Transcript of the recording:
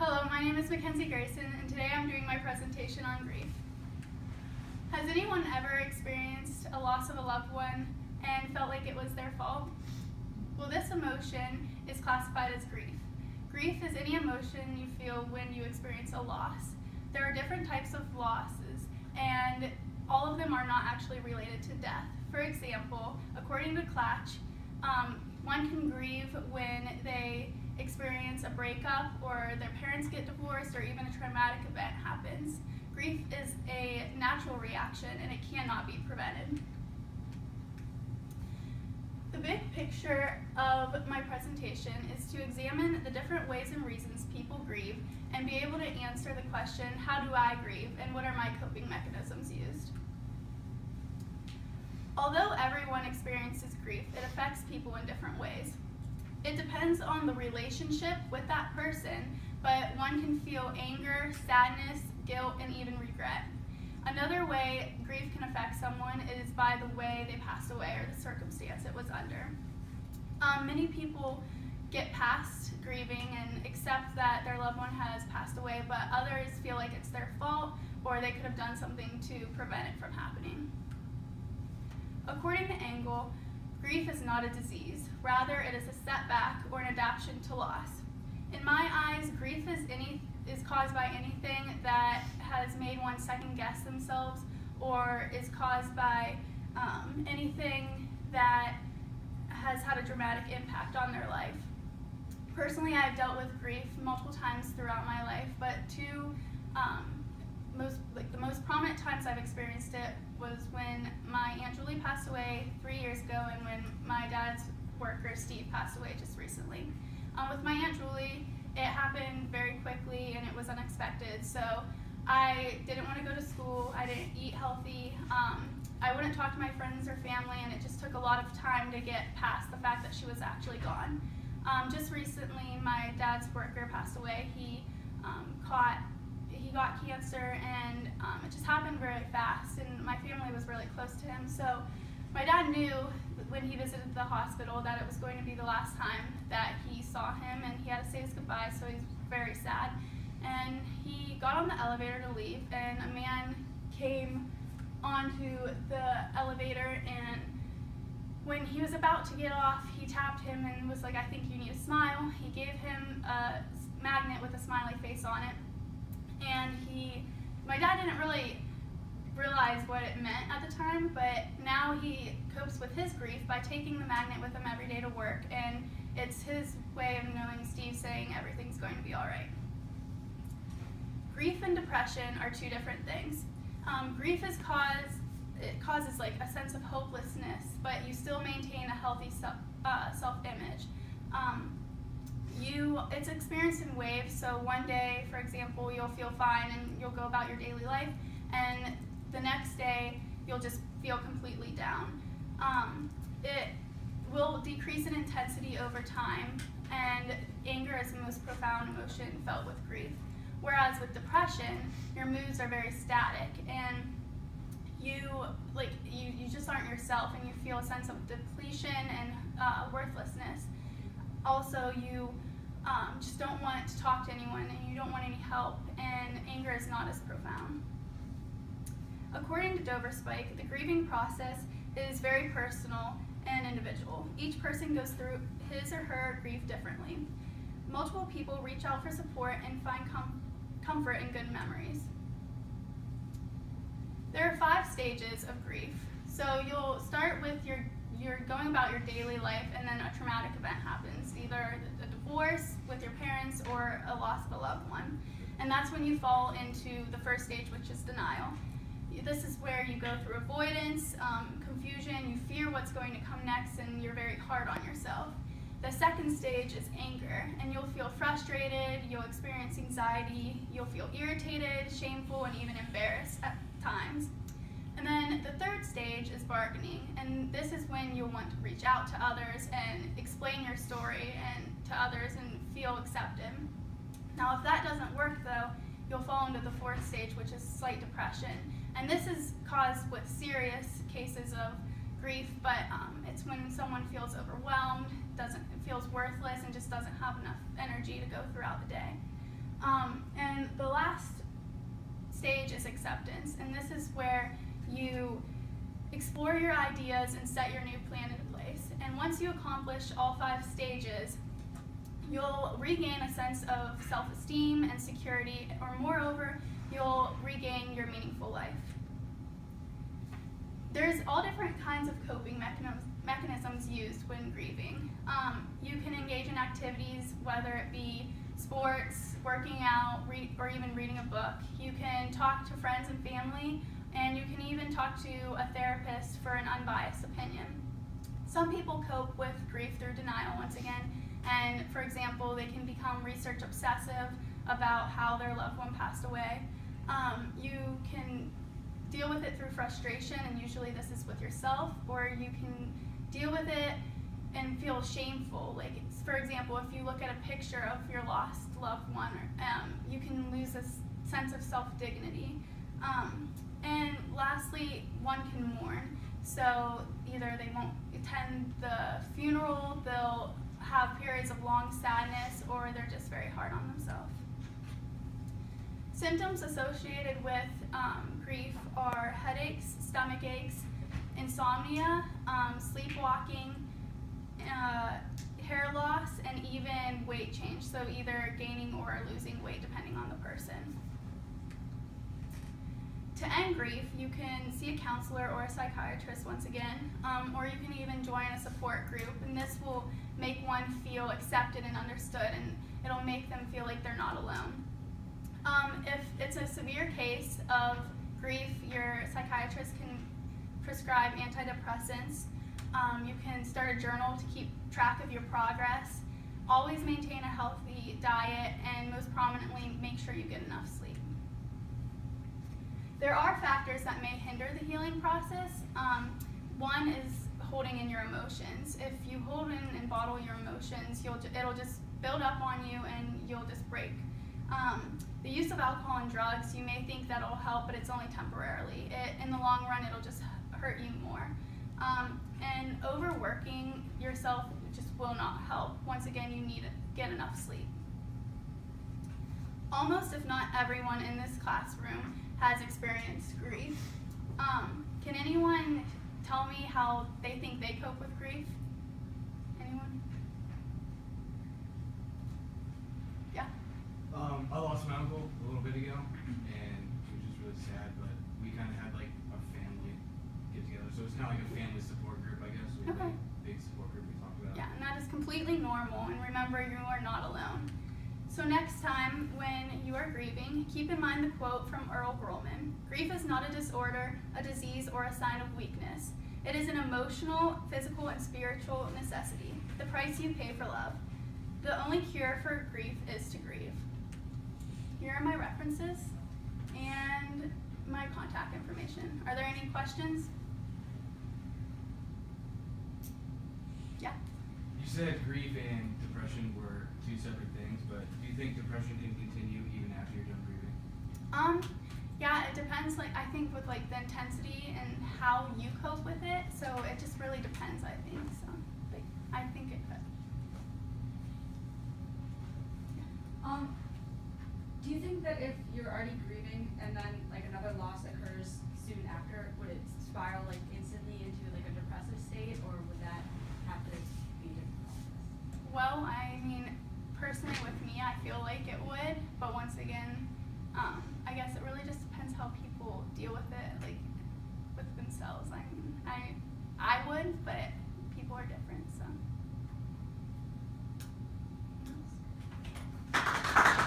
Hello, my name is Mackenzie Grayson, and today I'm doing my presentation on grief. Has anyone ever experienced a loss of a loved one and felt like it was their fault? Well, this emotion is classified as grief. Grief is any emotion you feel when you experience a loss. There are different types of losses, and all of them are not actually related to death. For example, according to Clatch, one can grieve when they experience a breakup or their parents get divorced or even a traumatic event happens. Grief is a natural reaction and it cannot be prevented. The big picture of my presentation is to examine the different ways and reasons people grieve and be able to answer the question, how do I grieve and what are my coping mechanisms used? Although everyone experiences grief, it affects people in different ways. It depends on the relationship with that person, but one can feel anger, sadness, guilt, and even regret. Another way grief can affect someone is by the way they passed away or the circumstance it was under. Many people get past grieving and accept that their loved one has passed away, but others feel like it's their fault or they could have done something to prevent it from happening. According to Engel, grief is not a disease. Rather, it is a setback or an adaptation to loss. In my eyes, grief is caused by anything that has made one second guess themselves or is caused by anything that has had a dramatic impact on their life. Personally, I've dealt with grief multiple times throughout my life, but the most prominent times I've experienced it was when my Aunt Julie passed away 3 years ago and when my dad's worker, Steve, passed away just recently. With my Aunt Julie, it happened very quickly and it was unexpected. So I didn't want to go to school, I didn't eat healthy, I wouldn't talk to my friends or family, and it just took a lot of time to get past the fact that she was actually gone. Just recently, my dad's worker passed away. He got cancer, and it just happened very fast, and my family was really close to him. So my dad knew when he visited the hospital that it was going to be the last time that he saw him, and he had to say his goodbye, so he's very sad. And he got on the elevator to leave, and a man came onto the elevator, and when he was about to get off, he tapped him and was like, "I think you need a smile." He gave him a magnet with a smiley face on it, and my dad didn't really realize what it meant at the time, but now he copes with his grief by taking the magnet with him every day to work, and it's his way of knowing Steve saying everything's going to be all right. Grief and depression are two different things. Grief causes like a sense of hopelessness, but you still maintain a healthy self-image. It's experienced in waves, so one day, for example, you'll feel fine and you'll go about your daily life, and the next day you'll just feel completely down. It will decrease in intensity over time, and anger is the most profound emotion felt with grief. Whereas with depression, your moods are very static, and you just aren't yourself, and you feel a sense of depletion and worthlessness. Also, you just don't want to talk to anyone, and you don't want any help, and anger is not as profound. According to Dover Spike, the grieving process is very personal and individual. Each person goes through his or her grief differently. Multiple people reach out for support and find comfort in good memories. There are 5 stages of grief. So you'll start with you're going about your daily life, and then a traumatic event happens, either a divorce with your parents or a loss of a loved one. And that's when you fall into the first stage, which is denial. This is where you go through avoidance, confusion, you fear what's going to come next, and you're very hard on yourself. The second stage is anger, and you'll feel frustrated, you'll experience anxiety, you'll feel irritated, shameful, and even embarrassed at times. And then the third stage is bargaining, and this is when you'll want to reach out to others and explain your story to others and feel accepted. Now, if that doesn't work though, you'll fall into the fourth stage, which is slight depression. And this is caused with serious cases of grief, but it's when someone feels overwhelmed, feels worthless, and just doesn't have enough energy to go throughout the day. And the last stage is acceptance, and this is where you explore your ideas and set your new plan into place. And once you accomplish all 5 stages, you'll regain a sense of self-esteem and security, or moreover, you'll regain your meaningful life. There's all different kinds of coping mechanisms used when grieving. You can engage in activities, whether it be sports, working out, or even reading a book. You can talk to friends and family, and you can even talk to a therapist for an unbiased opinion. Some people cope with grief through denial, once again, and for example, they can become research obsessive about how their loved one passed away. You can deal with it through frustration, and usually this is with yourself, or you can deal with it and feel shameful. Like, for example, if you look at a picture of your lost loved one, you can lose a sense of self-dignity. And lastly, one can mourn. So either they won't attend the funeral, they'll have periods of long sadness, or they're just very hard on themselves. Symptoms associated with grief are headaches, stomach aches, insomnia, sleepwalking, hair loss, and even weight change, so either gaining or losing weight depending on the person. To end grief, you can see a counselor or a psychiatrist once again, or you can even join a support group, and this will make one feel accepted and understood, and it'll make them feel like they're not alone. If it's a severe case of grief, your psychiatrist can prescribe antidepressants. You can start a journal to keep track of your progress. Always maintain a healthy diet, and most prominently, make sure you get enough sleep. There are factors that may hinder the healing process. One is holding in your emotions. If you hold in and bottle your emotions, it'll just build up on you and you'll just break. The use of alcohol and drugs, you may think that it'll help, but it's only temporarily. In the long run, it'll just hurt you more. And overworking yourself just will not help. Once again, you need to get enough sleep. Almost, if not everyone in this classroom has experienced grief. Can anyone tell me how they think they cope with grief? Anyone? Yeah? I lost my uncle a little bit ago, and it was just really sad, but we kind of had like a family get together, so it's kind of like a family support group, I guess. We have like a big support group we talk about. Yeah, and that is completely normal, and remember, you are not alone. So next time when you are grieving, keep in mind the quote from Earl Grolman: "Grief is not a disorder, a disease, or a sign of weakness. It is an emotional, physical, and spiritual necessity, the price you pay for love. The only cure for grief is to grieve." Here are my references and my contact information. Are there any questions? Yeah? You said grief and depression were 2 separate things, but do you think depression can continue even after you're done grieving? Yeah, it depends, I think with the intensity and how you cope with it, so it just really depends, I think, so, but I think it could. Yeah. Do you think that if you're already grieving and then another loss occurs soon after, would it spiral instantly into a depressive state, or would that have to be a different process? Well, I mean, personally with me, I feel like it would, but once again, I guess it